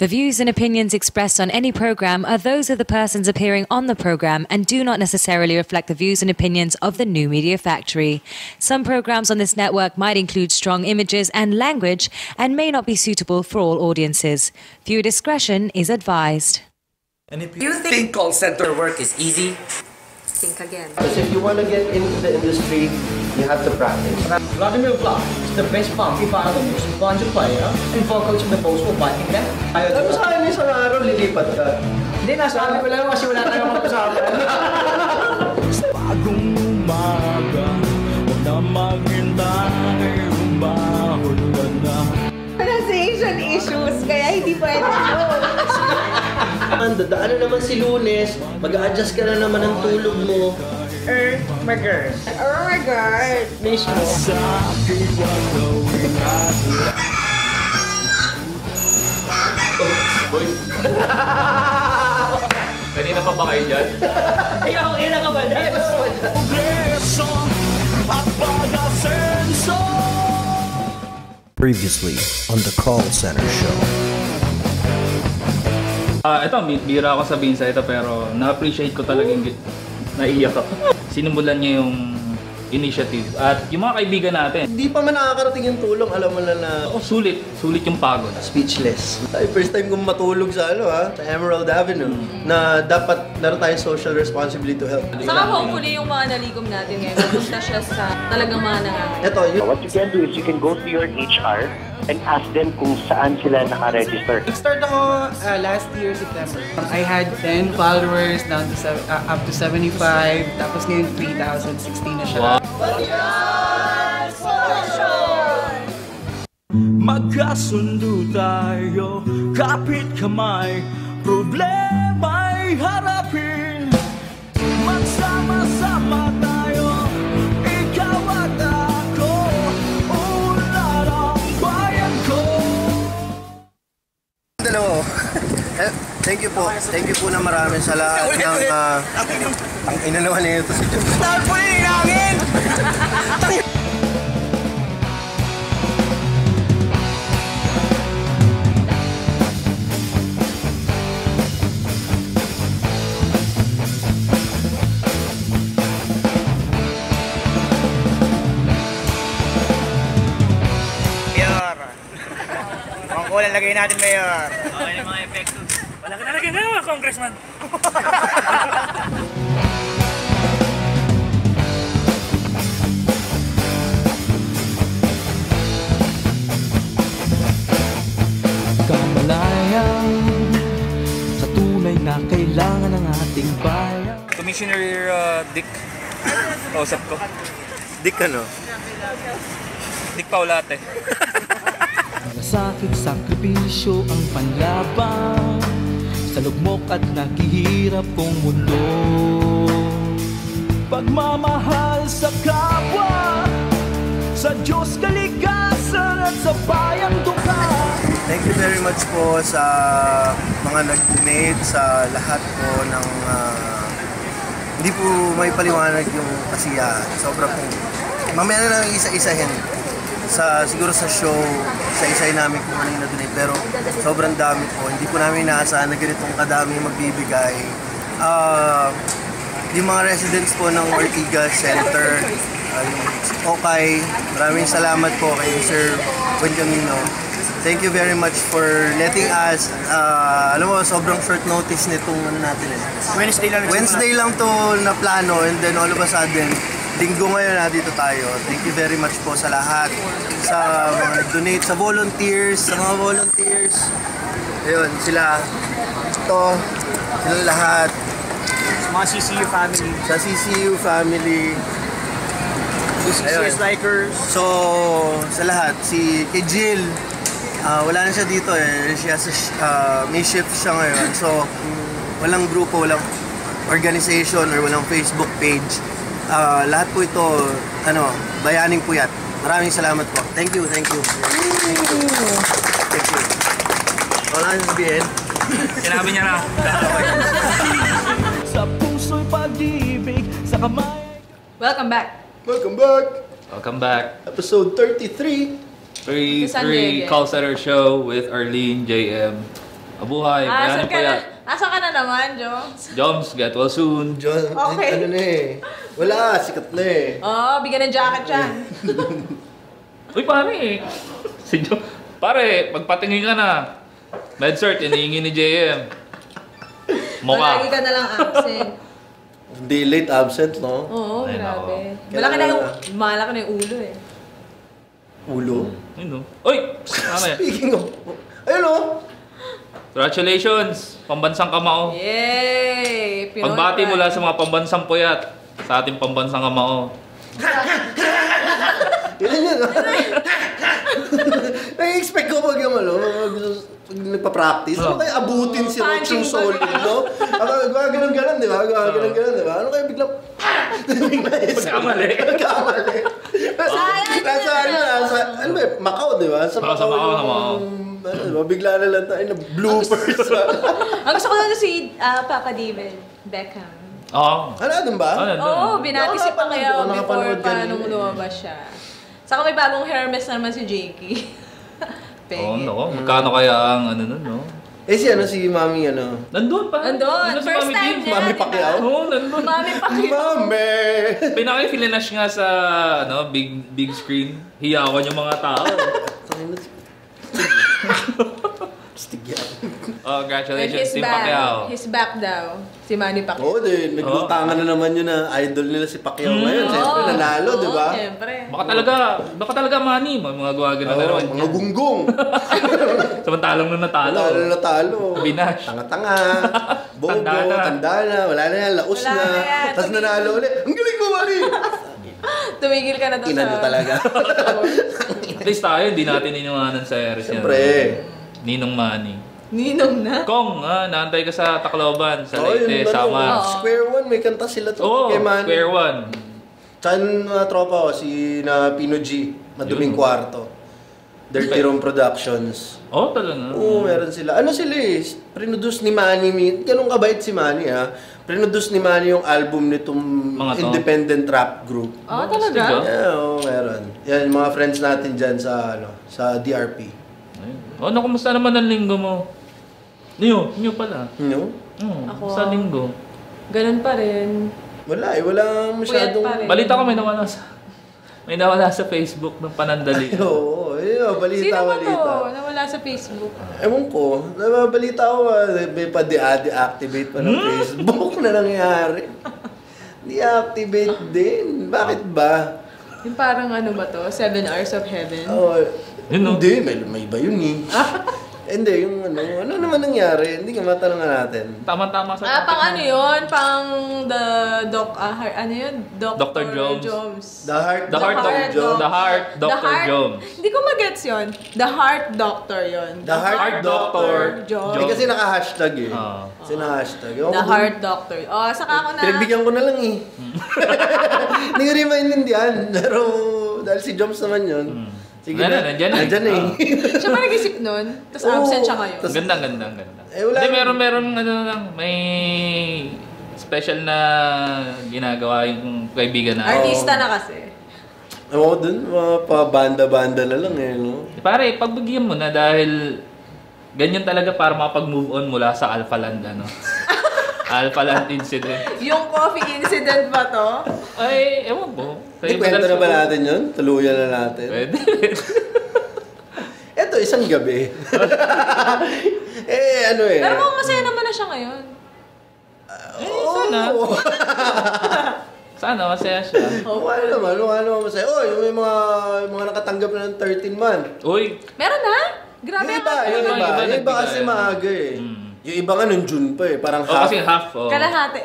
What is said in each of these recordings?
The views and opinions expressed on any program are those of the persons appearing on the program and do not necessarily reflect the views and opinions of the New Media Factory. Some programs on this network might include strong images and language and may not be suitable for all audiences. Viewer discretion is advised. And if you think call center work is easy, think again. Because if you want to get into the industry, you have to practice. Vladimir Vlad is the best funky para the most banjo player and vocals of the most for biting them. Tapos sa akin isang araw, lilipat ka. Hindi, nasabi ko lang kasi wala tayong mag-usapan. Bagong umaga, huwag na maghintay, umahon ka na. Pronunciation issues, kaya hindi pwede yun. Dadaan na naman si Lunes, mag-a-adjust ka na naman ng tulog mo. My girl. Oh my God. Mismo. Sabi wag gawin natin. boy. Kanina pa ba kayo dyan? Ikaw, ilan ka ba dyan? Progreso at pag-asenso. Previously on the Call Center Show. Ito, bira ako sabihin sa ito pero na-appreciate ko talagang naiiyak ako. Sinimulan niya yung initiative at yung mga kaibigan natin. Hindi pa man nakakarating yung tulong, alam mo na sulit yung pagod. Speechless. First time kong matulog sa sa Emerald Avenue na dapat meron tayong social responsibility to help. Saka hopefully yung mga naligom natin ngayon, pupunta siya sa talagang mga nangangailangan. What you can do is you can go to your HR and ask them kung saan sila naka-register. Nag-start ako last year, September. I had 10 followers down to up to 75, tapos ngayon 3,016 na siya. Magkasundo tayo, kapit kamay, problema'y harapin. Magsama-sama tayo, ikaw at ako, ulan ang bayan ko. Hello. Thank you po. Thank you po na marami sa lahat ng ang inanawan niyo ito si Jim. Tawag po yung inangin! Mayor! Ang kulang lagay natin, Mayor. Okay na mga epekto. Wala ka nalagay na, Congressman. Kamalayan sa tunay na kailangan ng ating bayan. Commissioner Dick, kausap ko. Dick ano? Dick Paulate. Malasakit sakripisyo ang panlaban sa lugmok at naghihirap kong mundo. Pagmamahal sa kapwa, sa Diyos kalikasan at sa bayan duka. Thank you very much po sa mga nag-donate, sa lahat po ng hindi po may paliwanag yung kasiyahan. Sobra po. Mamaya na lang isa-isahin. Siguro sa show, isa-isahin namin kung ano yung na-donate. Pero sobrang dami po. Hindi po namin inaasahan na ganitong kadami magbibigay. Yung mga residents po ng Ortigas Center, Okay, maraming salamat po kay Sir Buencamino. Thank you very much for letting us, alam mo, sobrang short notice nitong natin Wednesday lang to na plano, and then all of a sudden, linggo ngayon na dito tayo. Thank you very much po sa lahat, sa mga nag-donate, sa volunteers, sa mga volunteers. Ayun, sila, sila lahat. Sa mga CCU family. Sa CCU family. CCS likers. So, sa lahat, kay Jill, wala na siya dito eh. May shift siya ngayon. So, walang grupo, walang organization, or walang Facebook page. Lahat po ito, bayaning puyat. Maraming salamat po. Thank you, thank you. Thank you. Thank you. Wala na sabihin. Sinabi niya na. Sa puso'y pag-ibig, sa kamay. Welcome back. Welcome back. Welcome back. Episode 33. 33 Call Center Show with Arlene, JM. Mabuhay. Bayanin pa yan. Asan ka na naman, Joms? Joms, get well soon. John, Okay. ano na eh. Wala, sikat na eh. Bigyan ng jacket yan. Uy, pare. Si Joms. Pare, magpatingin ka na. MedCert, inihingi ni JM. Lagi ka na lang absent. Hindi late absent, no? Oo, Ay, grabe. Kailangan Malaki na yung ulo eh. Ulo. Ayun, no? Uy! Ano yan? Speaking of... Ayun, no? Congratulations! Pambansang kamao. Yay! Pinoy Pagbati pride. mula sa mga pambansang puyat sa ating pambansang kamao. Yan yan, no? Nai-expect ko pag yung pag nagpa-practice, ano kaya abutin si Roach yung solid, no? Gano'n-gano'n, di ba? Gano'n-gano'n, di ba? Ano kaya biglang... Pagkamali. Pagkamali. Nasa ano ba, Macau, di ba? Sa Macau. Ano, di ba? Bigla na lang tayo na bloopers. Ang gusto ko na si Papa David Beckham. Oo. Ano, doon ba? Oo, binati si Pacquiao before Nakapanood pa kanina. nung lumabas siya. Saka may bagong Hermes naman si Jakey. Oo, no. Magkano kaya ang ano nun, no? Eh si Mami, ano? Nandun pa. Andun, si first Mami time Kim. niya, Mami di ba? Pacquiao? Oo, nandun. Mami Pacquiao. Mami! Pinaki-filinash nga sa big screen. Hiyawan yung mga tao. Stigyan. Oh, And congratulations, Team Pacquiao. He's back daw. Si Manny Pacquiao. Oo, din. Naglutangan na naman yun na idol nila si Pacquiao ngayon. Siyempre, nanalo, di ba? Oo, siyempre. Baka talaga money. Mga gawagin na naman Mga gunggong. Samantalang nung natalo. Natalo. Binash. Tanga-tanga. Bobo. Tanda na. Tanda na. Wala na yan. Laos Wala na. na yan. Tapos nanalo ulit. Ang galing mo, Mari! Tumigil ka na doon Inano talaga. At least tayo, hindi natin iniwanan sa Eris yan. Siyempre. Ninong money. Ninong na. Kong, naantay ka sa Tacloban, sa Oo, Leyte, yung Samar. Square One, may kanta sila to. Oo, kay Manny. Square One. Saan mga tropa ko, si Pino G, Maduming Yun. Kwarto. Dirty Room Productions. Oo, talaga. Oo, meron sila. Ano sila eh, produce ni Manny, ganun kabait si Manny ha. Produce ni Manny yung album nitong Mga to? independent rap group. Talaga? Yeah, oo, meron. Yan, yung mga friends natin dyan sa DRP. Ayun. Kumusta naman ang linggo mo? Niyo pala. No? Ako, Sa linggo. Ganun pa rin. Wala eh, walang masyadong... Puyat pa rin. Balita ko may nawala sa Facebook ng panandali. Oo, balita. Sino ba to? Nawala sa Facebook. Ewan ko, nababalita ko, may pa-deactivate pa ng Facebook na nangyari. Deactivate din. Bakit ba? Yung parang ano ba to? 7 Hours of Heaven? Oh, Yun, no? hindi, may iba yun eh. Hindi, yung ano naman nangyari? Hindi ka matanungan natin. Tama-tama sa Pang ano yun? Pang the ano yun? Dr. Jones. The Heart The Heart Dr. Jones. Hindi ko magets yun. The Heart Doctor yun. The Heart Doctor Jones. Eh, kasi naka-hashtag eh. Ah. Kasi naka-hashtag. The Heart Doctor. Saka ako na... Pinagbigyan ko na lang eh. Hindi ko rin maintindihan. Pero dahil si Joms naman yun. Sige na. Nandyan eh. Siya pa nag-isip nun, tapos absent siya ngayon. Ganda. Eh, wala. Hindi, meron ano lang, may special na ginagawa yung kaibigan na. Artista na kasi. Oo, dun, mga pa-banda-banda na lang eh, no? Pare, pagbigyan mo na dahil ganyan talaga para makapag-move on mula sa Alpha Land, ano? Alpha Land incident. Yung coffee incident ba to? Ay, ewan po. Kwento na ba natin yun? Tuluyan na natin. Pwede. Eto, isang gabi. Ano eh. Pero mukhang masaya naman na siya ngayon. Sana. Sana, masaya siya. Wala naman masaya. Yung mga nakatanggap na ng 13 month. Uy, Meron na? Grabe Yung iba kasi maaga eh. Yung iba nga nung June pa eh. Parang half. kasi half. Kalahati.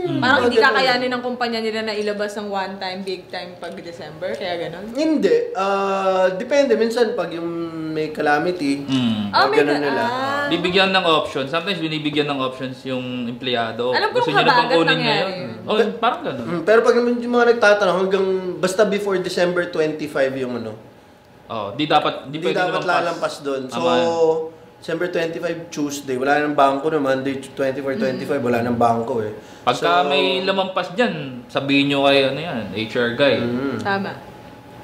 Parang hindi Ganun. kakayanin ng kumpanya nila na ilabas ng one time, big time pag December. Kaya ganon. Hindi. Depende. Minsan pag yung may calamity, ganun nila. Bibigyan ng options. Sometimes binibigyan ng options yung empleyado. Alam ko Gusto nung niyo na bang habagat kunin nangyari ngayon? Parang gano'n. Pero pag yung mga nagtatanong hanggang basta before December 25 yung ano. Di dapat lalampas doon. So, December 25, Tuesday, wala nang bangko na. Monday, 24-25, wala nang bangko eh. Pagka may lamampas dyan, sabihin nyo kay HR guy. Tama.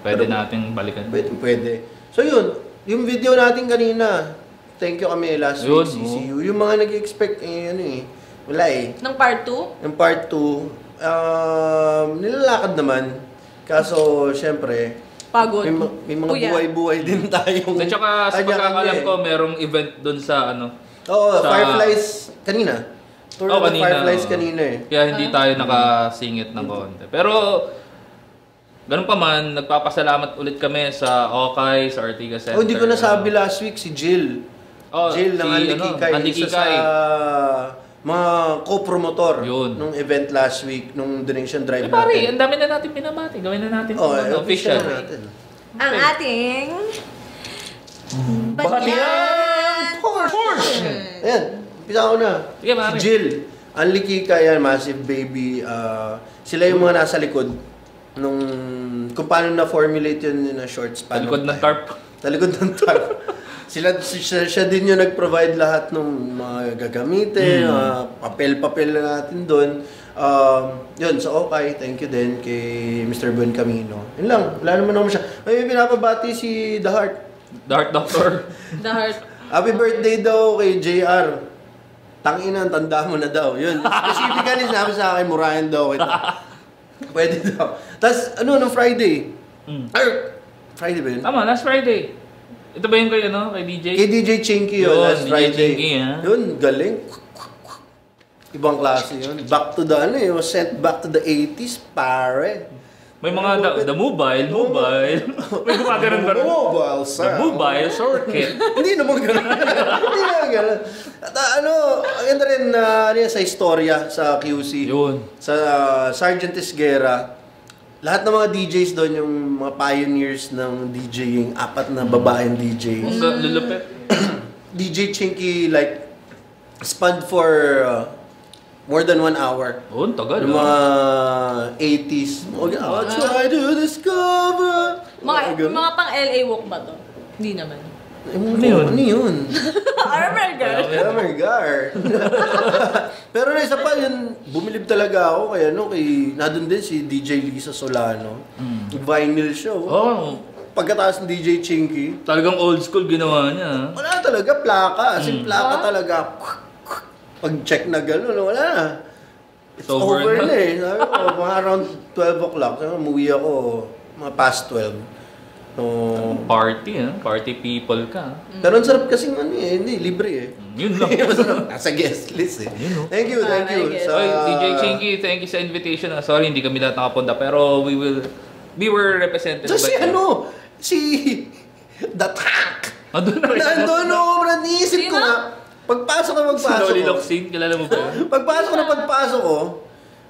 Pwede nating balikan. Pwede. So yun, yung video natin kanina, nag-thank you kami last Yun, week, CCU. Yung mga nag-expect, wala eh. Ng part 2? Yung part 2, nilalakad naman. Kaso, syempre, Pagod. may mga buhay-buhay din tayong... At saka, sa pagkakalam ko, merong event doon sa Oo, Fireflies kanina. Tour of the Fireflies kanina eh. Kaya hindi tayo nakasingit ng konti. Pero, ganun pa man, nagpapasalamat ulit kami sa Okay, sa Ortigas Center. Hindi ko nasabi last week si Jill. Jill ng Andy Kikay. Isa sa mga co-promotor nung event last week, nung donation drive natin. Pare, ang dami na natin pinabati. Gawin na natin official natin. Ang ating... Batian Porsche! Ayan, pisa ko na. Sige, pare. Jill, Andy Kikay, Massive Baby. Sila yung mga nasa likod nung kung paano na-formulate yun na short span. Talikod ng tarp. Talikod ng tarp. Siya din yung nag-provide lahat ng mga gagamitin, papel-papel na natin doon. Yun, so okay, thank you din kay Mr. Buen Camino. Yun lang, wala naman ako siya. May pinapabati si The Heart. The Heart Doctor. The Heart. Happy birthday daw kay JR. Tangina, tanda mo na daw. Yun, specifically sinabi sa akin, murahin daw kita. Pwede daw. Tapos, nung Friday? Friday ba yun? Tama, last Friday. Ito ba yung kay DJ? Kay DJ Chinky yun, last Friday. Chinky, yun, galing. Ibang klase yun. Back to the, sent back to the 80s, pare. May mga, the mobile. May mga ganun ba rin? Mobile, sir. The mobile circuit. Hindi naman ganun. Hindi naman ganun. At ang ganda rin sa istorya sa QC. Yun. Sa Sergeant Esguerra. Lahat ng mga DJs doon, yung mga pioneers ng DJing, 4 na babaeng DJs. Lulupit. DJ Chinky, like, spanned for more than 1 hour. Oh, tagal. Yung mga 80s. I'll try to discover. Mga pang LA walk ba to? Hindi naman. Ano yun? Armergar. Pero na isa pa yun, bumilib talaga ako kaya nadun din si DJ Lisa Solano. Vinyl show. Oh. Pagkataas ng DJ Chinky. Talagang old school ginawa niya. Wala talaga, plaka. As in, plaka talaga. Pag-check na gano'n, wala na. It's over na eh. Sabi ko, mga around 12 o'clock. Umuwi ako, mga past 12. Party people ka. Pero ang sarap kasing libre eh. Yun lang. Nasa guest list eh. Thank you. DJ Chinky, thank you sa invitation. Sorry, hindi kami lahat nakapunta, pero we were represented by... Si The Tank. Nandun ako, naisip ko nga. Pagpasok ko. Si Loli Locsin, kilala mo ba? Pagpasok ko,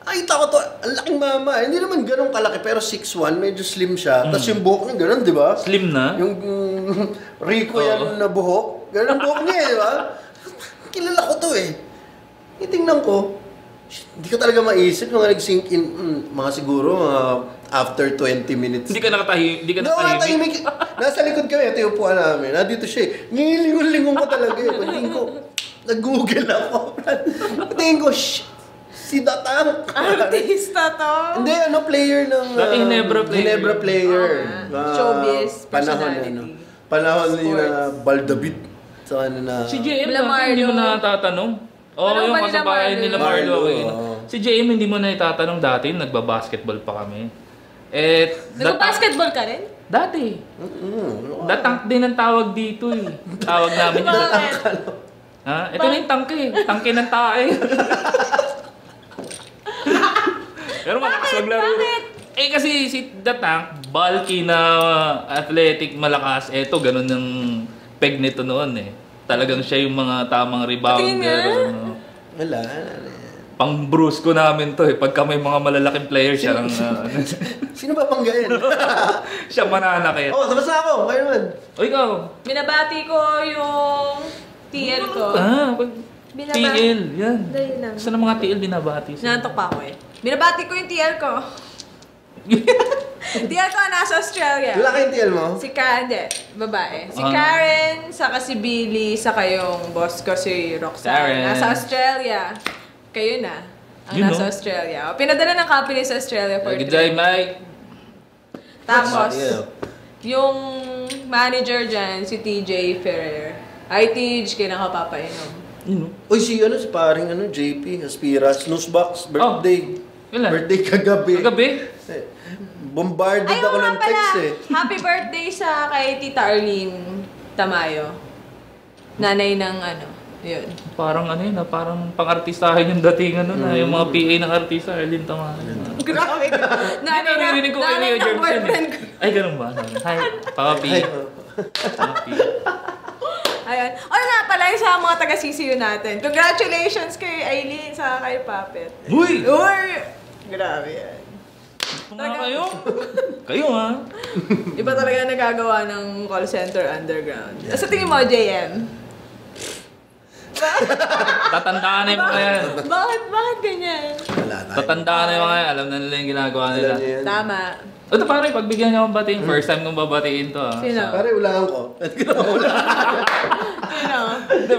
kita ko to, ang laking mama. Hindi naman ganun kalaki, pero 6'1", medyo slim siya. Tapos yung buhok niya, ganun, di ba? Slim na? Yung Rico yan na buhok. Ganun ang buhok niya, di ba? Kilala ko to eh. Itingnan ko, hindi ko talaga maisip nung nag-sink in, mga siguro, after 20 minutes. Hindi ka nakatahimik? Nasa likod kami, ito yung upuan namin. Nandito siya eh. Ngilingon-lingon ko talaga eh. Pagtingin ko, nag-google ako. Pagtingin ko, si The Tank. Artista to. Hindi, player ng... Dati Ginebra player. Showbiz, personality. Panahon ni na Baldabit. So si JM hindi mo natatanong. Yung kasabayan nila Marlo. Si JM hindi mo na itatanong dati, nagbabasketball pa kami. Nagbabasketball ka rin? Dati. Tank din ang tawag dito eh. Tawag namin yun. Ito na yung tangke. Tangke ng tae. Pero malakas maglaro. Kasi si The Tank, bulky na athletic, malakas. Ganun ng peg nito noon eh. Talagang siya yung mga tamang rebounder. Wala. Pang-bruise ko namin to eh. Pagka may mga malalaking player siya lang. Sino ba panggain? Siya mananakit. Tapos na ako. Kayo naman. Ikaw. Binabati ko yung TL ko. TL. Yan. Saan ang mga TL binabati? Nantok pa ako eh. Binabati ko yung TL ko. TL ko nasa Australia. Wala kayong TL mo? Si Karen, babae. Si Karen, saka si Billy, saka yung boss ko si Roxanne. Nasa Australia. Kayo na. Ang nasa Australia. Pinadala ng company sa Australia for 3 Good day, Mike. Tapos, yung manager dyan, si TJ Ferrer. ITG, kailan ka papainom? Uy, si paring JP, Aspira, Snoozebox, birthday. Kailan? Birthday kagabi. Kagabi? Bombarded Ayaw ako nga ng text pala. Happy birthday sa kay Tita Arlene Tamayo. Nanay ng yun. Parang parang pang-artistahin yung datingan nun yung mga PA ng artista, Arlene Tamayo. Grabe ka. Nanay ko kay Leo Jemson. Ay, ganun ba? Hi, Papa P. Ayan. Nga pala yung sa mga taga-CCU natin. Congratulations kay Aileen sa kay Puppet. Uy! Grabe yan. Kayo? Kayo ha? Iba talaga nagagawa ng call center underground. Sa tingin mo, JM? Tatandaan na yung mga yan. Bakit ganyan? Tatandaan na yung mga yan. Alam na nila yung ginagawa nila. Tama. Ito pare, pagbigyan niyo akong batiin. First time kong babatiin to ha. Sino? Pare, ulangan ko. Sino? The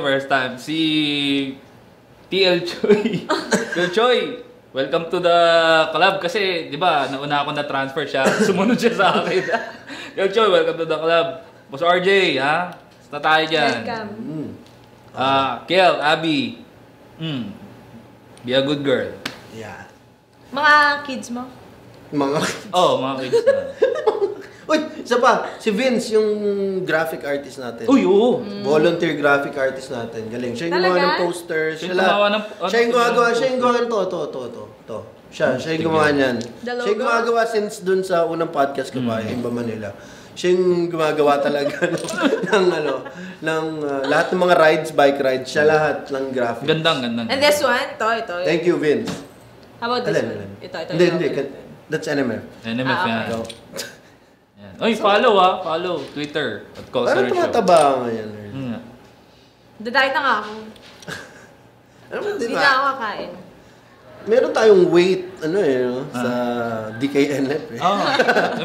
first time. Si TL Choi. TL Choi, welcome to the club. Kasi, di ba, nauna ako na-transfer siya. Sumunod siya sa akin. TL Choi, welcome to the club. Boss RJ, ha? Basta tayo dyan. Welcome. Kel, Abby. Be a good girl. Yeah. Mga kids mo? Mga kids na. Uy, isa pa. Si Vince, yung graphic artist natin. Uy, oo. Volunteer graphic artist natin. Galing. Siya yung gumawa ng posters. Siya yung gumagawa. Siya yung gumagawa to. Siya yung gumawa niyan. Siya yung gumagawa since dun sa unang podcast ko pa, Imba Manila. Siya yung gumagawa talaga ng lahat ng mga bike rides. Siya lahat ng graphics. Gandang. And this one? Ito. Thank you, Vince. How about this one? Ito. Hindi. That's NMF. NMF yan. Okay. Oy, follow Twitter at Call Parang Center Show. tumataba ngayon. Dadahit na nga ako. Hindi Diba? na ako kakain. Meron tayong weight, sa DKNF eh.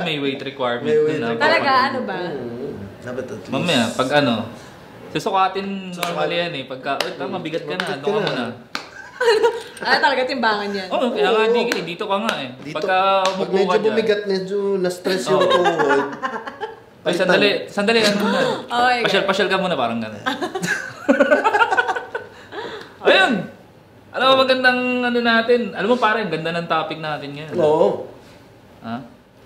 May weight requirement. May weight na. Talaga, ba? Dapat at least. Mamaya, pag susukatin normal yan eh. Pagka, mabigat ka na, doon ka muna. Talaga timbangan yan. Kaya nga dito ka nga eh. Pag medyo bumigat, medyo na-stress yung tuhod. Ay, sandali, muna. Pasyal ka muna, parang gano'n. Ayun! Alam mo, magandang natin. Alam mo pare, ganda ng topic natin ngayon. Oo.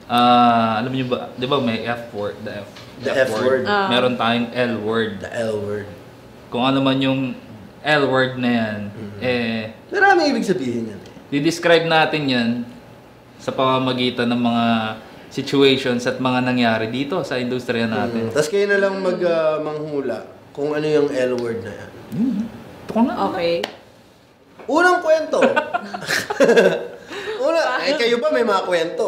Alam niyo ba, di ba may F word, The F word. Meron tayong L word. The L word. Kung ano man yung L word na yan, marami ibig sabihin yan. Di-describe natin yan sa pamamagitan ng mga situations at mga nangyari dito sa industriya natin. Tapos kayo na lang manghula kung ano yung L word na yan. Okay. Unang kwento. Kayo ba may mga kwento?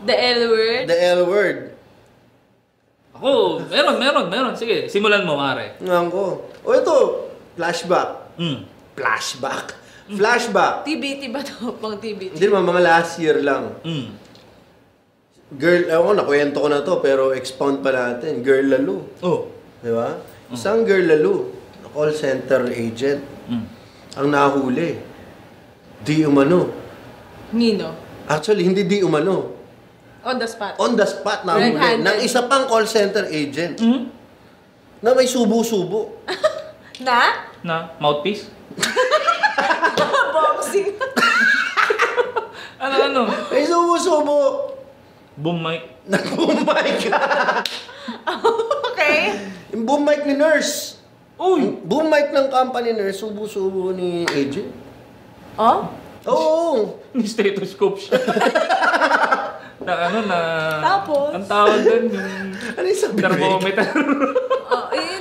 The L word? The L word. Ako, meron. Sige, simulan mo, Mare. Ito, flashback. Flashback. TBT ba to? Pang TBT? Hindi naman, mga last year lang. Girl, nakwento ko na to, pero expound pa natin. Girl lalo. Di ba? Isang girl lalo, call center agent, ang nahuli. Di umano. Nino? Actually, hindi di umano. On the spot? On the spot nahuli. Ng isa pang call center agent. Na may subo-subo. Na? Mouthpiece? Boxing? Ano? May subo-subo. Boom mic. Nag-boom mic ka. Okay. Yung boom mic ni nurse. Uy! Boom mic ng company nurse, subo-subo ni agent. Oo. May stethoscope siya. Tapos? Ang tawag doon, yung Ano yung sa bibig? thermometer.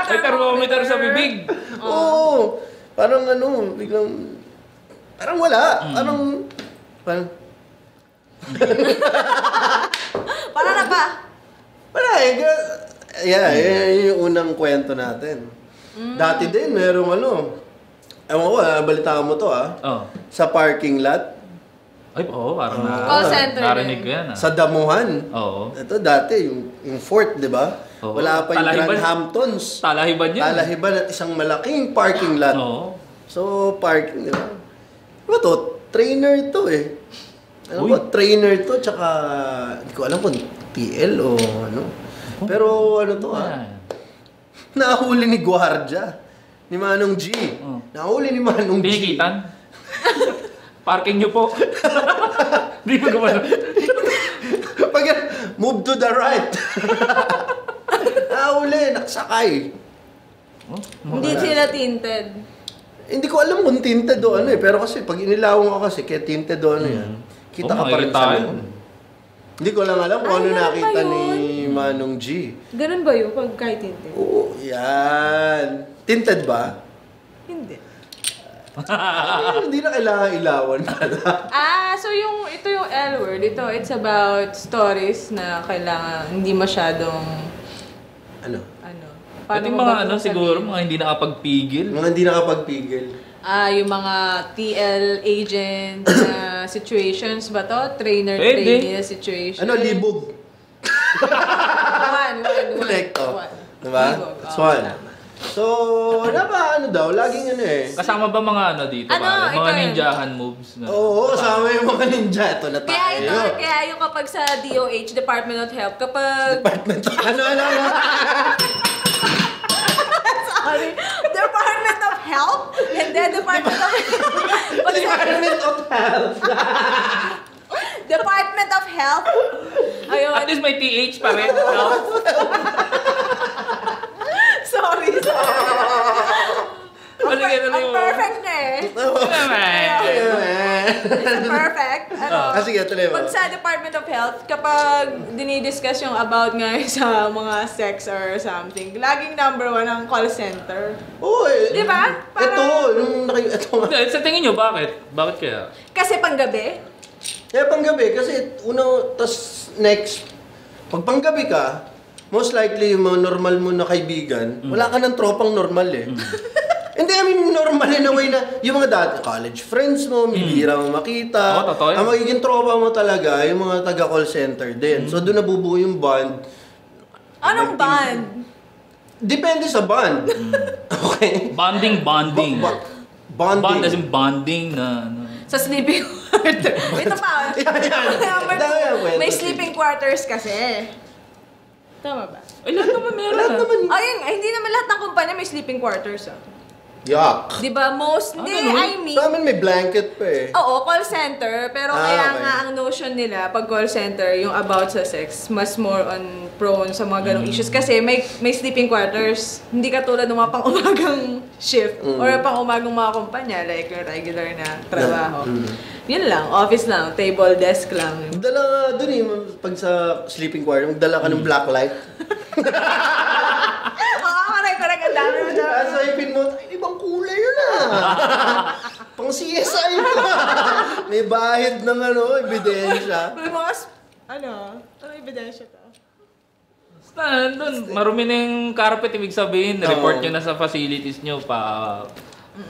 May thermometer sa bibig. Oo. Parang biglang, parang wala. Parang, Para na ba? wala eh. Yan yung unang kwento natin. Dati din, merong ewan ko, balitaan mo to sa parking lot. Ay, parang Call center narinig din. ko yan Sa Damuhan. Oo. Ito dati, yung fort, di ba? Oo. Wala pa yung Talahiban. Grand Hamptons. Talahiban yan. Talahiban at isang malaking parking lot. Oo. So, parking, di ba? Ano to? Trainer to eh. Ano ba? Trainer to, tsaka, hindi ko alam kung TL o ano. Pero ano to Nahuli ni Guardia. Ni Manong G. Nahuli ni Manong G. Pinikitan? Parking nyo po. Hindi mo gumano. Pag move to the right. Nahuli, nakasakay. Hindi sila tinted. Hindi ko alam kung tinted o ano eh. Pero kasi pag inilawang ako kasi kaya tinted o ano yan. Kita ka pa rin sa loob. Hindi ko lang alam kung ano nakita ni Manong G. Ganun ba yun pag kahit tinted? Oo, yan. Tinted ba? Hindi. Hindi na kailangan ilawan. So ito yung L-word. It's about stories na kailangan hindi masyadong... Ano? Pati mga siguro, mga hindi nakapagpigil. Mga hindi nakapagpigil. Yung mga TL agent na situations ba to? Trainer-trainee situation. Ano, libog? One. Correcto. Diba? That's one. So, ano daw? Laging ano eh. Kasama ba mga dito? Mga ninjahan moves? Oo, kasama yung mga ninja. Ito na tayo. Kaya yung kapag sa DOH, Department of Health, kapag... Ano? Sorry. Department of Health? Hindi, Department of Department of Health. Department of Health. Ayun. At least may TH pa rin. Sorry. Ang perfect na eh. It's perfect. Sige, tuloy mo. Pag sa Department of Health, kapag dinidiscuss yung about nga sa mga sex or something, laging number 1 ang call center. Oo eh. Di ba? Ito nga. Sa tingin nyo, bakit? Bakit kaya? Kasi panggabi? Kaya panggabi, kasi tas next, pag panggabi ka, most likely yung mga normal mo na kaibigan, wala ka ng tropang normal eh. Hindi, normal in a way na yung mga dati, college friends mo, bihira mo makita. Ang magiging tropa mo talaga, yung mga taga-call center din. So doon nabubuo yung bond. Anong bond? Depende sa bond. Okay? Bonding. Bonding. Bond as in bonding na... Sa sleeping quarters. Ito pa. May sleeping quarters kasi. Tama ba? Ay, lahat naman meron. Ayun, hindi naman lahat ng kumpanya may sleeping quarters. Yuck. Diba? Mostly, I mean... Sa amin may blanket pa eh. Oo, call center. Pero kaya nga ang notion nila, pag call center, yung about sa sex, mas more on prone sa mga ganong issues. Kasi may sleeping quarters. Hindi katulad ng mga pang-umagang shift or pang-umagang mga kumpanya, like yung regular na trabaho. Yun lang, office lang, table, desk lang. Magdala dun eh, pag sa sleeping quarter, magdala ka ng black light. Correct, ang dami mo dyan. Sa ipin mo, ibang kulay yun Pang CSI pa. May bahid ng ebidensya. May mga, ano ebidensya to? Basta, doon, marumi na yung carpet, ibig sabihin, report nyo na sa facilities nyo,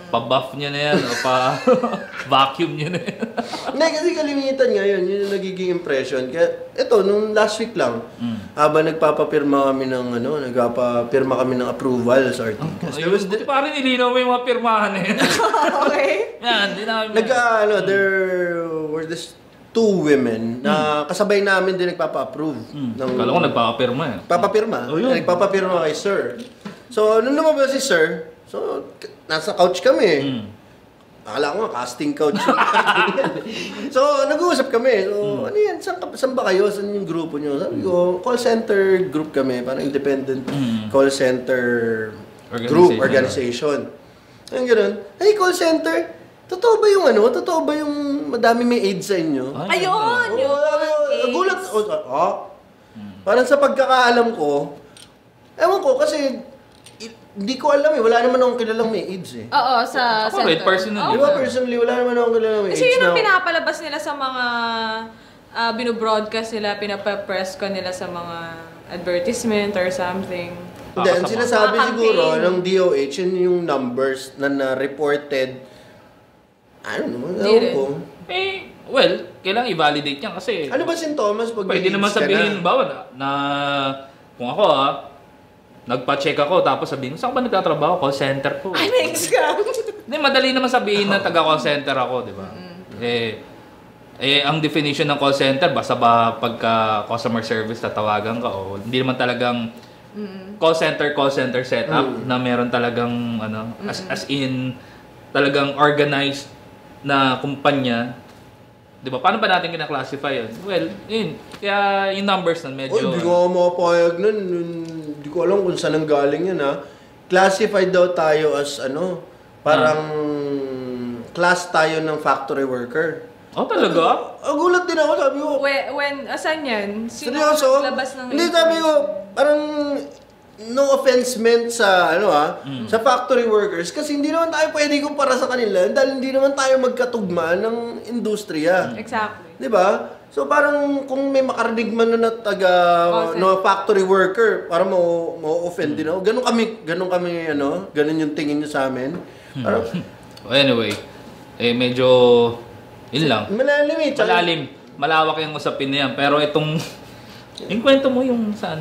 pa-buff nyo na yan, o pa-vacuum nyo na yan. Hindi, kasi kalimitan ngayon, yun yung nagiging impression. Kaya, ito, nung last week lang, habang nagpapapirma kami ng approval sa articles. Parang nilinaw mo yung mga pirmahan eh. Okay. Yan, hindi na kami. There were this 2 women na kasabay namin din nagpapa-approve. Kala ko nagpapapirma eh. Papapirma. Nagpapapirma kay Sir. So, nung lumabas si Sir, so, nasa couch kami. Akala ko nga, casting couch. So, nag-uusap kami. So, ano yan? Saan ba kayo? Saan yung grupo nyo? Sabi ko, call center group kami. Parang independent call center group, organization. Ang gano'n. Hey, call center, totoo ba yung madami may AIDS sa inyo? Ayun! Gulat. Parang sa pagkakaalam ko, ewan ko, kasi hindi ko alam eh. Wala naman akong kilalang may AIDS eh. Oo, sa ako center. personally. Di ba personally, wala naman akong kilalang may AIDS. Kasi yun ang pinapalabas nila sa mga binobroadcast nila, pinapapress ko nila sa mga advertisement or something. Hindi, ang sinasabi siguro ng DOH, yun yung numbers na reported. I don't know, ewan ko. Well, kailangan i-validate yan kasi... Ano ba sintomas pag pwede naman sabihin, bawa na kung ako nagpa-check ako tapos sabihin, saan ba nagtatrabaho? Call center ko. Ay, next ka! Hindi, madali naman sabihin na taga-call center ako, di ba? Ang definition ng call center, basta ba pagka customer service tatawagan ka o hindi naman talagang call center setup na meron talagang as in talagang organized na kumpanya. 'Di ba? Paano ba natin kina-classify 'yun? Well, yun. Kaya yung numbers na medyo hindi ko mapapayag nun. Hindi ko alam kung saan ang galing yan ha. Classified daw tayo as parang class tayo ng factory worker. Oh, talaga? Gulat din ako, sabi ko. Asan yan? Sino seryoso? naglabas ng... Hindi, sabi ko, parang no offense meant sa, sa factory workers kasi hindi naman tayo pwede kumpara sa kanila dahil hindi naman tayo magkatugma ng industriya. Exactly. Diba? So parang kung may makarinig man na factory worker, parang ma-offend din ako. Ganun kami, ganun yung tingin nyo sa amin. Parang, anyway, medyo, yun lang. Malalim eh. Malalim. Malawak yung usapin na yan. Pero yung kwento mo yung sa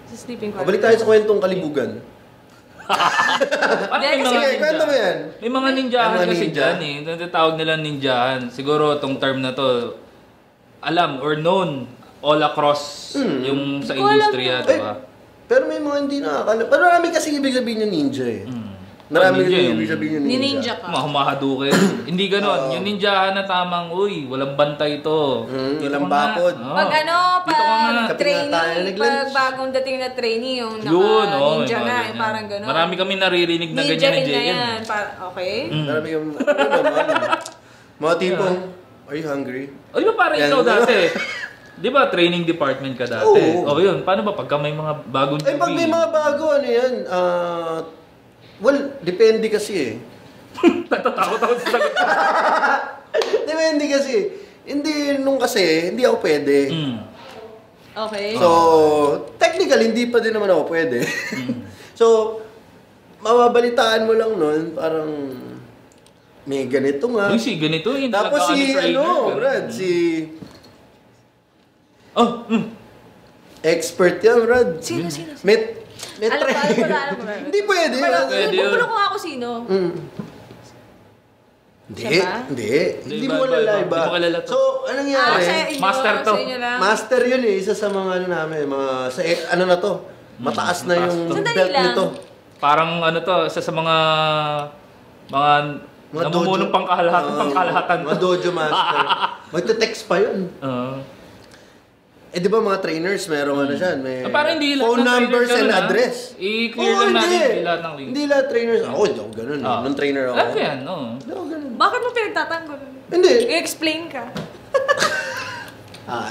Sa sleeping quarters. Balik tayo sa kwentong kalibugan. Kwento mo yan. May mga ninjahan kasi dyan eh. Tawag nila ninjahan. Siguro itong term na to, alam or known all across yung sa industriya, diba? Pero may mga hindi nakakala. Pero marami kasi ibig sabihin yung ninja eh. Marami kasi ibig sabihin yung ninja. Ninja ka. Humahadukin. Hindi ganon. Yung ninjahan na tamang, walang bantay to. Walang bakod. Pag bagong dating na trainee, yung ninja nga, parang ganon. Marami kami naririnig na ganyan ni JM. Okay. Marami kami, mga tipong, are you hungry? Di ba parang ikaw dati? Di ba training department ka dati? O yun, paano ba pagka may mga bagong newbie? Pag may mga bago, depende kasi eh. Natatakot ako sa sagot. Depende kasi. Hindi ako pwede. Okay. So, technically, hindi pa din naman ako pwede. So, mababalitaan mo lang nun, parang may ganito nga. Ganito yun. Tapos Brad, expert yan, Brad. Sino? Alam mo. Hindi pwede. Pupulo ko ako sino. Hindi mo kalala iba. So, anong nangyari? Master to. Master yun eh. Isa sa mga namin. Mataas na yung belt nito. Parang isa sa mga namumulong pangkalahatan. Mga dojo master. Magte-text pa yun. Di ba mga trainers, meron siya. May phone numbers and address. I-clear lang natin, hindi lahat ng link. Hindi lahat trainers. Ako, hindi ako ganun. Nung trainer ako. Ano yan, Hindi ako ganun. Bakit mo pinagtatanggol? Hindi. I-explain ka.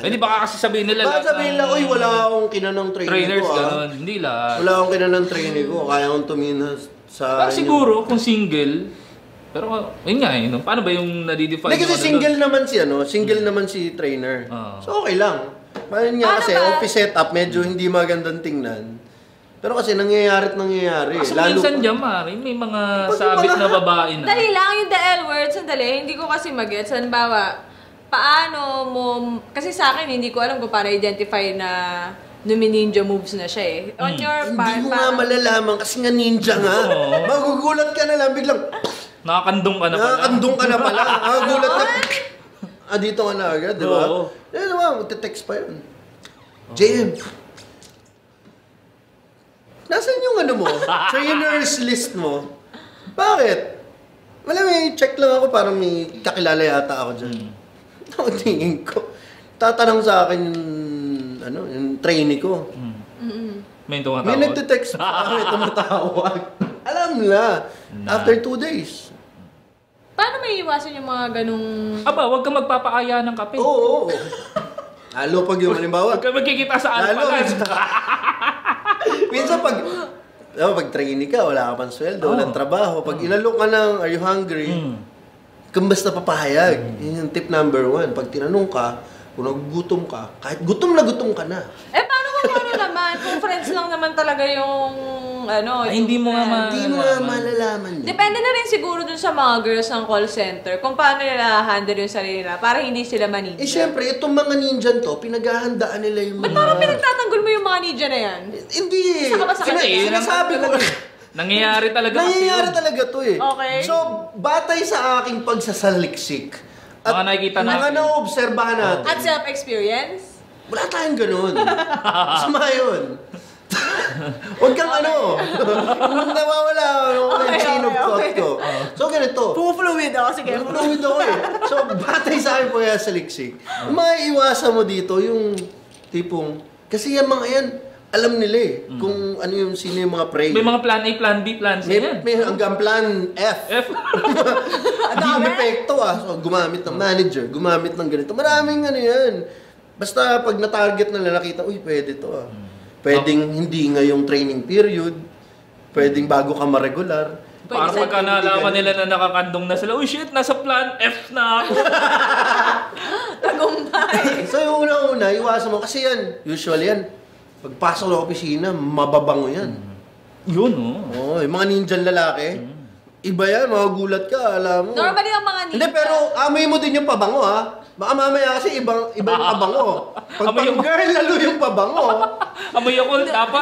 Hindi baka kasi sabihin nila baka sabihin nila, wala akong kinanang trainers ko. Ganun. Hindi lahat. Wala akong kinanang trainer ko. Kaya akong tumina sa... Siguro, kung single, pero, yun nga paano ba yung nadidefine? Kasi single naman si trainer. So, okay lang. Paano kasi, office setup, medyo hindi magandang tingnan. Pero kasi nangyayari. Kasi minsan dyan, may mga sabit na babae na. Dali lang yung the L word, sandali. Hindi ko kasi mag-gets. Halimbawa, paano mo... Kasi sa akin, hindi ko alam kung paano identify na ninja moves na siya eh. On your part, hindi mo nga malalaman kasi nga ninja nga. Magugulat ka na lang, biglang... Nakakandong ka na pala. Magugulat ka. Dito ka na agad, di ba? Magte-text pa yun. JM, nasaan yung trainers list mo? Bakit? May check lang ako, parang may kakilala yata ako dyan. Tingin ko. Tatanong sa akin yung trainee ko. May tumatawag? May nagte-text pa, may tumatawag. Alam nila, after 2 days. Paano may iwasan yung mga ganung... Huwag kang magpapaaya ng kape. Oo. Lalo pag yung halimbawa. Huwag kang magkikita sa alpalan. Minsan pag trainee ka, wala ka pang sweldo, walang trabaho. Pag inalok ka ng, are you hungry? Kung basta papahayag. Yun yung tip number 1. Pag tinanong ka, kung nagugutom ka, kahit gutom ka na. Paano kung naman? Kung friends lang naman talaga yung hindi mo nga malalaman. Depende na rin siguro dun sa mga girls ng call center kung paano nila handle yung sarili nila para hindi sila maninja. Siyempre, itong mga ninja to, pinaghahandaan nila yung mga... Ba't parang pinagtatanggol mo yung mga ninja na yan? Hindi. Isa ka ba sa kanila? Sinasabi ko. Nangyayari talaga to eh. Okay. So, batay sa aking pagsasaliksik at mga na-obserbahan natin. At self-experience? Wala tayong ganun. Masama yun. Huwag kang nawawala yung chain of thought ko. So, ganito. Fluid ako, sige. Fluid ako eh. So, batay sa akin po yan sa liksik. Maiiwasan mo dito yung tipong, kasi yung mga yan, alam nila eh, kung ano yung sino yung mga prey. May mga plan A, plan B, plan C yan. May hanggang plan F. Hindi yung epekto So, gumamit ng manager, gumamit ng ganito. Maraming yan. Basta pag na-target na nakita, uy, pwede to Pwedeng hindi ngayong training period. Pwedeng bago ka ma-regular. Parang pagka nalaman nila na nakakandong na sila, uy shit, nasa plan F na ako. Tagumpay. So yung una-una, iwasan mo. Kasi yan, usually yan, pagpasok ng opisina, mababango yan. Yun yung mga ninjan lalaki. Iba yan, magugulat ka, alam mo. Normally ang mga ninja. Hindi, pero amoy mo din yung pabango Baka mamaya kasi iba yung pabango. Pag girl, lalo yung pabango. Amoy ako dapat.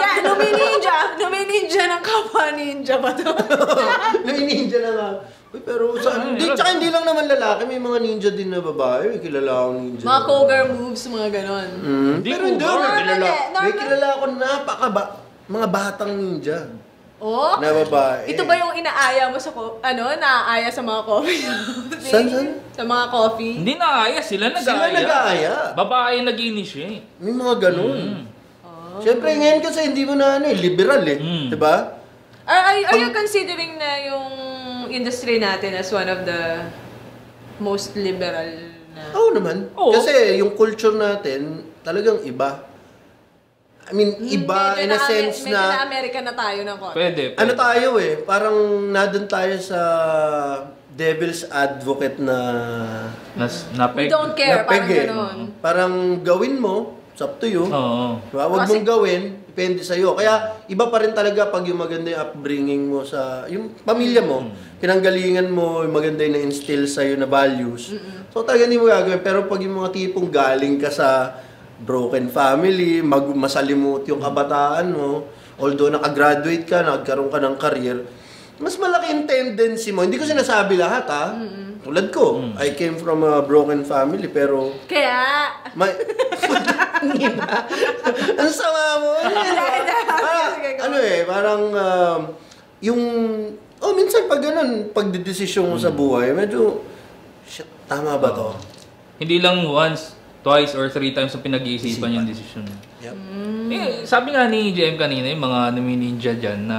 Numininja ng kapwa ninja ba to? Numininja na nga. Uy, pero tsaka hindi lang naman lalaki, may mga ninja din na babae. May kilala akong ninja. Mga cougar moves, mga ganon. Pero hindi, may kilala ako mga batang ninja. Na babae. Ito ba yung inaaya mo sa naaaya sa mga coffee? San? Sa mga coffee? Hindi naaya, sila nag-aaya. Babae nag-initiate. May mga ganun. Siyempre ngayon kasi hindi mo na liberal diba? Are you considering na yung industry natin as one of the most liberal na? Oo naman. Kasi yung culture natin talagang iba. I mean, iba in a sense na... Medyo na American na tayo ng konti. Pwede. Ano tayo parang nadun tayo sa devil's advocate na... We don't care, parang gano'n. Parang gawin mo, it's up to you. Diba? Huwag mong gawin, depende sa'yo. Kaya iba pa rin talaga pag yung maganda yung upbringing mo sa... Yung pamilya mo, pinanggalingan mo, yung maganda yung na-instill sa'yo na values. So talaga hindi mo gagawin. Pero pag yung mga tipong galing ka sa broken family, masalimuot yung kabataan mo, although nakagraduate ka, nagkaroon ka ng career, mas malaki yung tendency mo. Hindi ko sinasabi lahat tulad ko, I came from a broken family, pero... Kaya... Ang sama mo? Parang yung... minsan pag ganun, pagdidesisyon mo sa buhay, medyo, shit, tama ba to? Hindi lang once, twice or 3 times ang pinag-iisipan yung decision. Sabi nga ni JM kanina, yung mga ninja dyan na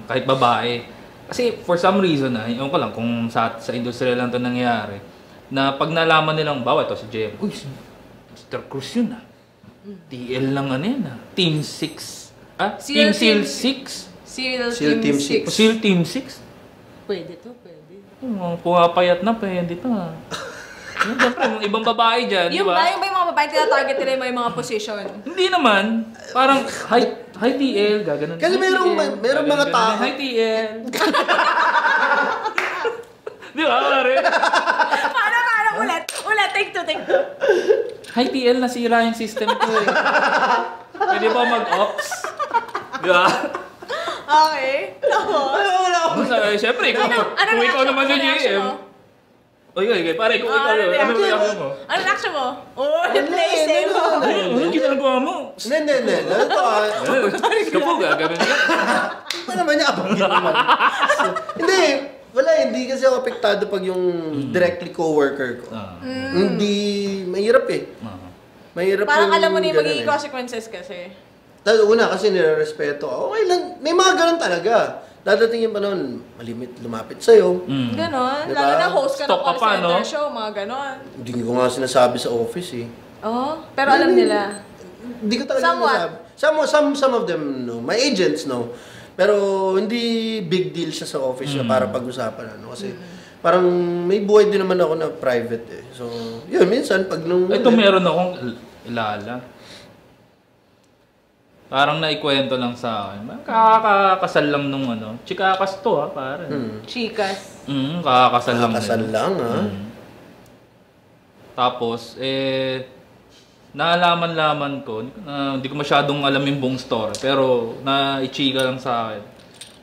kahit babae. Kasi for some reason ewan ko lang kung sa industriya lang ito nangyayari, na pag nalaman nilang, bawa ito si JM, uy, Mr. Cruz yun TL lang yan Team 6. Team SEAL 6? SEAL Team 6. SEAL Team 6? Pwede to, pwede. Pumapayat na, pwede to Siyempre, ibang babae dyan, di ba? Yung mga babae, tinatarget nila yung mga position. Hindi naman. Parang, hi TL, gaganon. Kasi meron mga tao. Hi TL. Di ba, pare? Paano, ulit, take two. Hi TL, nasira yung system ko Pwede ba mag-ops? Di ba? Okay. Siyempre, kung ikaw naman yung GM, Okay, pare, kung ikaw yun, ano reaction mo? Ano reaction mo? Play safe mo. Anong ginagawa mo? Hindi. Kapag gagawin niya. Ano naman niya? Hindi kasi ako apektado pag yung directly co-worker ko. Hindi, mahirap Mahirap parang alam mo na yung magiging consequences kasi. Una kasi nire-respeto. Okay lang, may mga ganun talaga. Dadating yung panahon, lumapit sa'yo. Ganon. Diba? Lalo na host ka ng call center no? show, mga ganon. Hindi ko nga sinasabi sa office Pero alam nila. Hindi ko talaga sinasabi. Some of them know. My agents know. Pero hindi big deal siya sa office para pag-usapan. Kasi parang may buhay din naman ako na private So, yun, minsan pag nung... Ito meron akong ilala. Parang naikwento lang sa akin. Kakakasal lang nung chikakas to pare. Chikas. Kakakasal lang. Kakakasal lang Tapos, naalaman-laman ko, hindi ko masyadong alam yung buong story, pero naichika lang sa akin.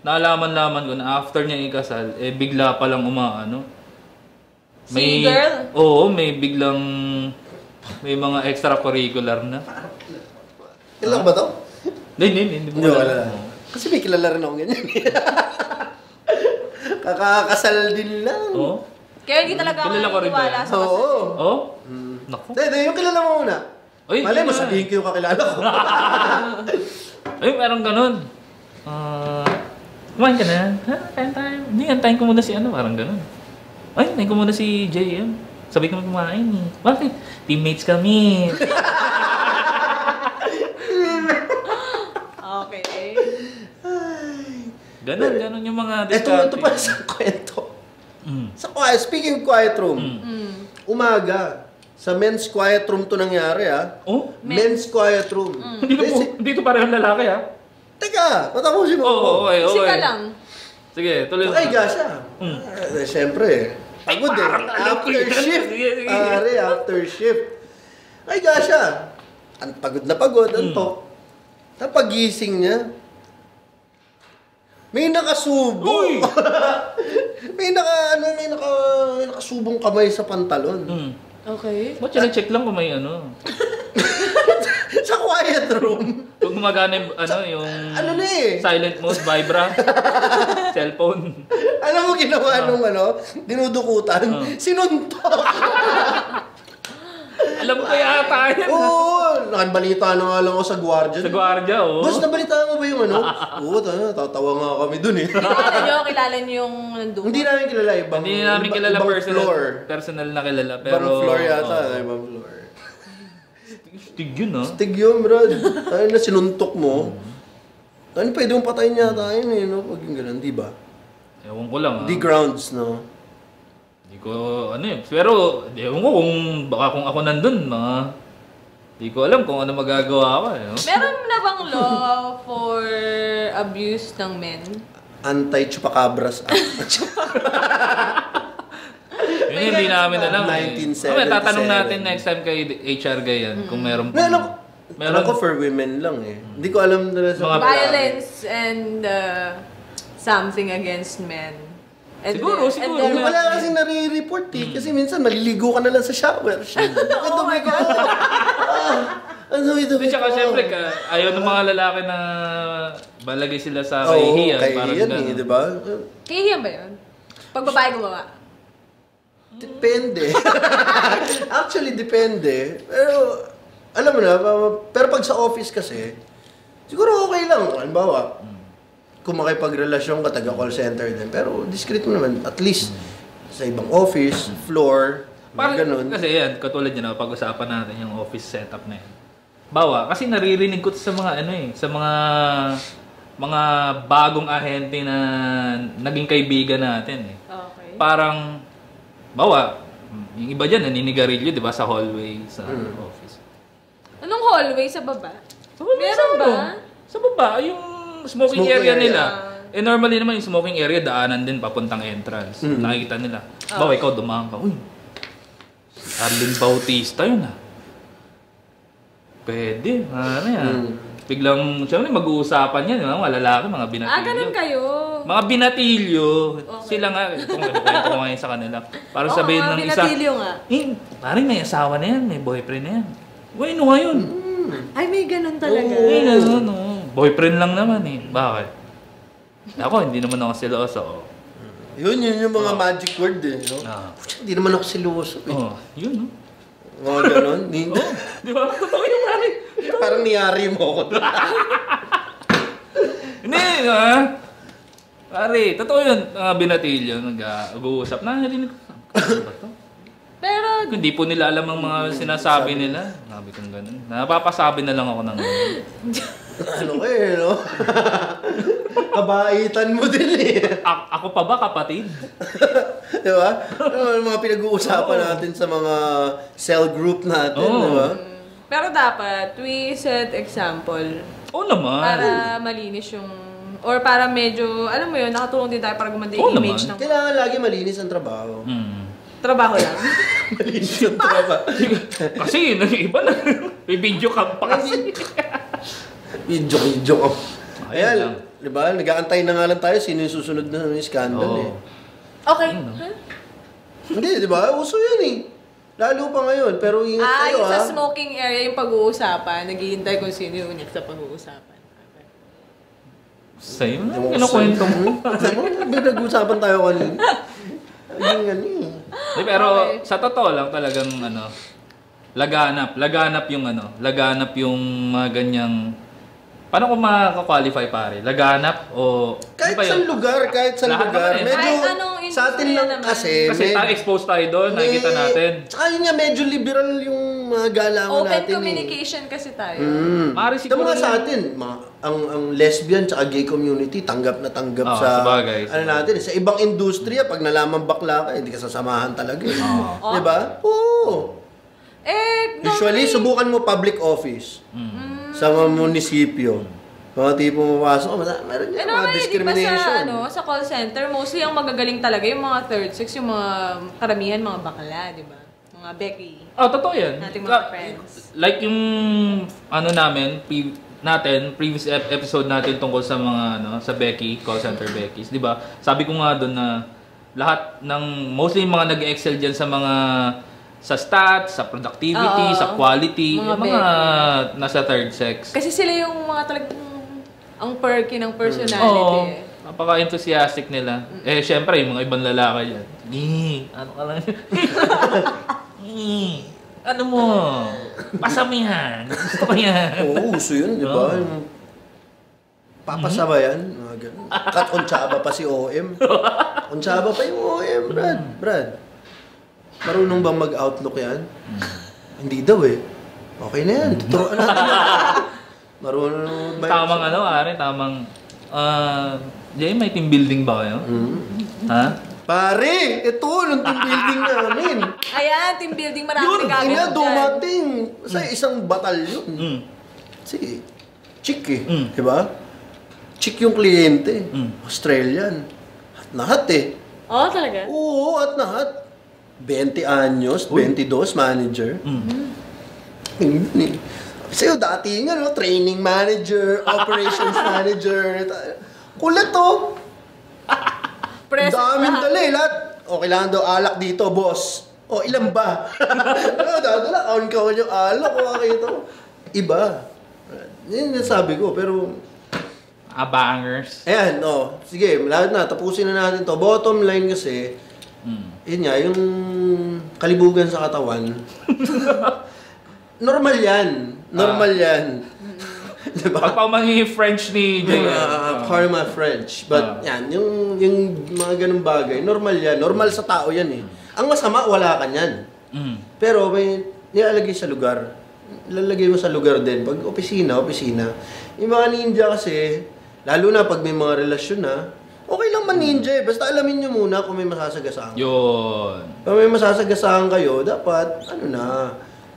Naalaman-laman ko na after niya ikasal, bigla pa lang May girl? Oo, may mga extracurricular na. Ilang ba to? Hindi Hindi wala. Kasi may kilala rin ako ganyan. Kakakasal din lang. Oo. Kaya hindi talaga ako Kilala ko rin ba naniniwala yan? sa kasal. Oo? Naku. Hindi, yung kilala mo muna. Ay, Malay mo, hindi na. sabihin ko yung kakilala ko. Ay, parang ganun. Kumain ka na? Ha? Kain tayo. Hindi, antayin ko muna si ano. Parang ganun. Ay, antayin ko muna si JM. Sabi ko kumain eh. Bakit? Teammates kami. Okay. Ganun yung mga Ito pa sa kwento. Sa quiet, speaking of quiet room, umaga, sa men's quiet room to nangyari Oh? Men's quiet room. Dito parehong lalaki Teka, patapusin mo. Okay. Kasi ka lang. Sige, tuloy mo. Ay, siya. Siyempre. Pagod After shift. Sige. After shift. Ay, siya. Pagod na pagod, antok. Napagising niya. May nakasubo. may nakasubong kamay sa pantalon. Okay. Ba't siya nag-check lang kung may ano? Sa quiet room. Kung gumagana yung silent mode, vibra, cellphone. Alam mo ginawa nung dinudukutan? Sinuntok. Alam mo kaya tayo. Oo, nakabalita na nga lang ako sa gwardiya. Sa gwardiya, oo. Boss, nabalitaan mo ba yung Oo, tatawa nga kami dun eh. Kilala niyo yung nandun? Hindi namin kilala. Hindi namin kilala personal na kilala. Pero, ibang floor yata. Ibang floor. Stig yun, ah. Stig yun, bro. Tayo na sinuntok mo. Tayo pwede mong patayin niya tayo eh, no? Pag yung ganun, di ba? Ewan ko lang, Di grounds, no? Hindi ko, pero, ewan ko kung ako nandun, hindi ko alam kung ano magagawa ko, no? Meron na bang law for abuse ng men? Anti-chupacabras Act. Yun hindi namin alam. 1977. Tatanong natin next time kay HR Gayan kung meron pa. Meron ko for women lang eh. Hindi ko alam na sa violence and something against men. And siguro. Wala kasing nare-report eh. Kasi minsan maliligo ka na lang sa shower. Oh my God! Tsaka syempre, ayaw ng mga lalaki na balagay sila sa kahihiyan. Kahihiyan eh, di ba? Kahihiyan ba yun? Pag babae gumawa? Depende. Actually, depende. Pero, alam mo na, pero pag sa office kasi, siguro okay lang. Halimbawa, kung makipagrelasyon ka, taga-call center din. Pero discreet mo naman, at least sa ibang office, floor, ganun. Kasi yan, katulad yun, pag-usapan natin yung office setup na yan. Kasi naririnig ko sa mga sa mga bagong ahente na naging kaibigan natin eh. Okay. Parang, yung iba dyan, naninigarilyo, di ba, sa hallway, sa office. Anong hallway? Sa baba? Meron ba? Sa baba, yung smoking area nila. Normally naman yung smoking area, daanan din papuntang entrance. Nakikita nila. Ikaw dumaan ka. Uy, Arlene Bautista yun Pwede, biglang, siyempre mag-uusapan yan, mga lalaki, mga binatilyo. Ganun kayo. Mga binatilyo. Okay. Sila nga, kung kwento ko ngayon sa kanila. Parang sabihin ng isa, parang may asawa na yan, may boyfriend na yan. Ano nga yun? Ay, may ganun talaga. May ganun, boyfriend lang naman eh. Bakit? Ako, hindi naman ako siloso. Yun yung mga magic word eh. No? Hindi naman ako siloso eh. Yun mga ganon. Di ba? Totoo yung pare. Parang niyari mo ako. Hindi, pare, totoo yun. Binatilyo, nag-uusap. Narinig ko. Ano ba to? Pero, hindi po nila alam ang mga sinasabi nila. Sabi kong ganun. Napapasabi na lang ako ng ano kayo, no? Kabaitan mo din eh. Ako pa ba, kapatid? Di ba? Yung mga pinag-uusapan natin sa mga cell group natin, di ba? Pero dapat, we set example. Oo naman. Para malinis yung... Or para medyo, alam mo yun, nakatulong din tayo para gumanda yung image ng... Kailangan lagi malinis ang trabaho. Trabaho lang. Malinis ang trabaho. Kasi iba na. May video cam pa kasi. Video cam. Ayan, di ba? Nag-aantay na nga lang tayo sino yung susunod na scandal eh. Okay. Hindi, di ba? Uso yun eh. Lalo pa ngayon, pero ingat kayo yung sa smoking area yung pag-uusapan, naghihintay kung sino yung ulit sa pag-uusapan. Sa'yo na, kinukwento mo. Nag-usapan tayo kanina. Pero sa totoo lang talagang laganap yung mga ganyang. Paano ko makakwalify pare? Laganap o kahit saan lugar, medyo sa atin lang kasi exposed tayo doon, nakikita natin. Tsaka yun nga, medyo liberal yung mga galangan natin. Open communication kasi tayo. Mga sa atin, ang lesbian tsaka gay community, tanggap na tanggap sa sabagay. Natin. Sa ibang industriya, pag nalaman bakla ka, hindi ka sasamahan talaga. Diba? Oo. Usually, subukan mo public office. Sa mga munisipyo. Mga tipo mapasok, meron yung mga discrimination. Sa call center, mostly ang magagaling talaga yung mga third sex, yung mga karamihan, mga bakla, di ba? Mga Becky. Totoo yan. Nating mga friends. Like yung previous episode natin tungkol sa mga sa Becky, call center Becky's, di ba? Sabi ko nga doon na lahat mostly yung mga nag-excel diyan sa stats, sa productivity, sa quality, mga yung mga nasa third sex. Kasi sila yung mga talagang ang perky ng personality. Napaka-enthusiastic nila. Syempre, yung mga ibang lalaki yan. Ano ka lang? Ano mo? Pasamihan. Gusto ko yan. Oo, uso yun, di ba? Papasaba yan. Kat ontsaba pa si OM. Ontsaba pa yung OM, Brad. Marunong bang mag-outlook yan? Hindi daw eh. Okay na yan. Tuturuan natin. Marunong ba? Tamang Jay, may team building ba kayo? Ha? Pare! Ito, nung team building namin. Ayan, team building. Marami kagad dyan. Dumating sa isang batalyon. Si chick eh. Diba? Chick yung kliyente. Australian. At nahat eh. Oo, talaga? Oo, at nahat. 20 anyos, 22, manager. Sa'yo dati nga, training manager, operations manager. Kulit to. Daming dali, lahat. Kailangan daw alak dito, boss. Ilan ba? Dadala, kaon yung alak. Iba. Yan yung sabi ko, pero bangers. Ayan, sige, lahat na. Tapusin na natin to. Bottom line kasi, yun nga, yung kalibugan sa katawan, normal yan. Diba? Pagpa magiging French ni Jay. Karma French. But yan, yung mga ganung bagay, normal yan. Normal sa tao yan eh. Ang masama, wala ka yan. Pero may nilalagay sa lugar. Lalagay mo sa lugar din. Pag opisina. Yung mga ninja kasi, lalo na pag may mga relasyon na, okay lang man ninja eh. Basta alamin nyo muna kung may masasagasaan. Yun. Kung may masasagasaan kayo, dapat,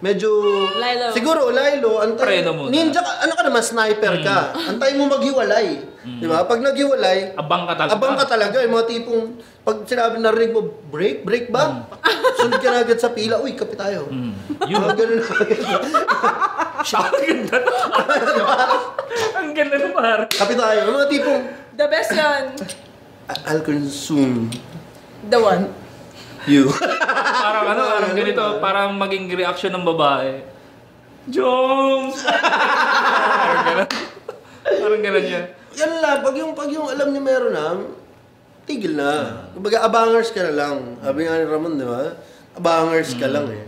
medyo Lilo. Siguro Lilo, antay ninja ka, ano ka naman, sniper ka. Antay mo maghiwalay. Di ba? Pag naghiwalay, abang ka talaga. Yung mga tipong pag sinabi narinig mo, break ba? Sunod ka na agad sa pila, uy, kape tayo. Yun. Ganun na. Ang ganda na par. Kape tayo. Yung mga tipong the best yun. I'll consume the one. You. Parang ganito, parang maging reaction ng babae. Jones! Parang ganun yan. Yan lang, pag yung alam niya meron na, tigil na. Kumbaga, abangers ka na lang. Sabi nga ni Ramon, di ba? Abangers ka lang eh.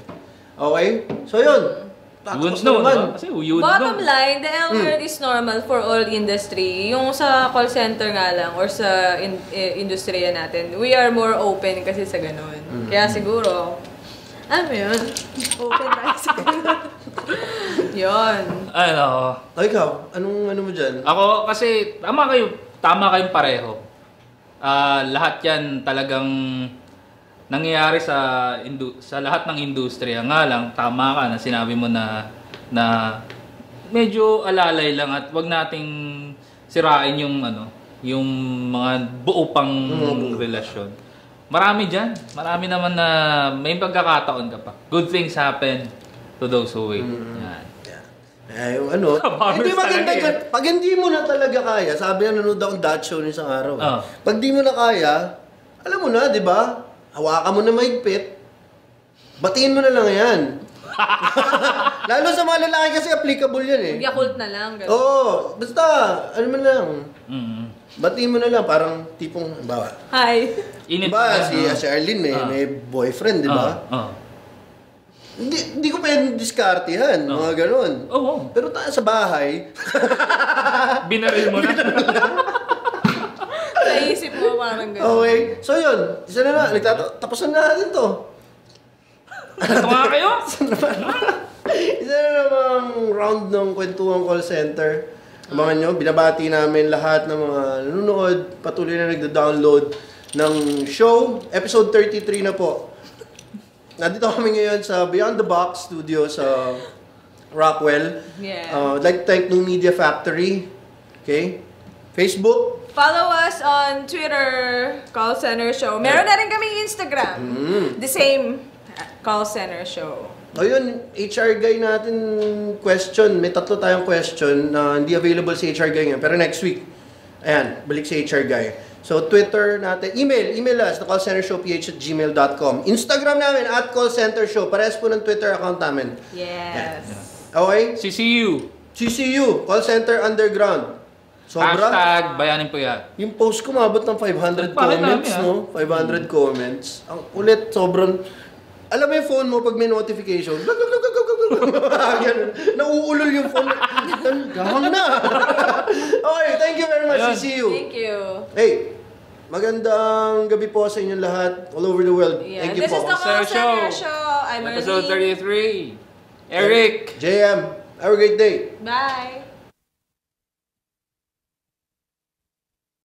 Okay? So yun. Bottom line, the L word is normal for all industry. Yung sa call center nga lang or sa industriya natin, we are more open kasi sa ganun. Kaya siguro, yun? Open tayo sa ganun. Yun. Ikaw, anong mo dyan? Ako, kasi tama kayong pareho. Lahat yan talagang nangyayari sa lahat ng industriya. Nga lang, tama ka na sinabi mo na medyo alalay lang at wag nating sirain yung mga buo pang relasyon. Marami diyan. Marami naman na may pagkakataon ka pa. Good things happen to those who wait. Yan. Hindi maganda yan. Pag hindi mo na talaga kaya, sabi na nanood akong Dutch show isang araw. Pag di mo na kaya, alam mo na, di ba? Hawakan mo na mahigpit. Batiin mo na lang yan. Lalo sa mga lalaki kasi applicable yan eh. Yakult na lang. Ganun. Oo, basta, ano man lang. Batiin mo na lang, parang tipong, bawa. Hi. Init Diba, si Arlene may boyfriend, di ba? Hindi ko pwedeng diskartihan, mga ganun. Pero tayo sa bahay. Binaril mo na. Naisip mo parang gano'n. Okay. So yun, isa na tapusan na natin to. Ito nga kayo? Isa na namang round ng Kwentuhan Call Center. Abangan nyo, binabati namin lahat ng mga nanonood, patuloy na nagda-download ng show. Episode 33 na po. Nandito kami ngayon sa Beyond the Box studio sa Rockwell. Yeah. I'd like to thank New Media Factory. Okay? Facebook. Follow us on Twitter, Call Center Show. Meron na rin kaming Instagram. The same Call Center Show. Ayun, HR guy natin question. May 3 tayong question na hindi available si HR guy ngayon. Pero next week, ayan, balik si HR guy. So, Twitter natin. Email us, thecallcentershowph@gmail.com. Instagram namin, @callcentershow. Parehas po ng Twitter account namin. Yes. Okay? CCU. Call Center Underground. Sobra. #bayanin po yan. Yung post ko mabot ng 500 comments, no? 500 comments. Ang ulit, sobrang... Alam mo yung phone mo pag may notification, nauulol yung phone. Gahang na. Okay, thank you very much, CCU. Thank you. Hey, magandang gabi po sa inyong lahat all over the world. Yeah, Thank you this po. is the Call Center Show. I'm Episode Arlene. 33. Eric. JM, have a great day. Bye.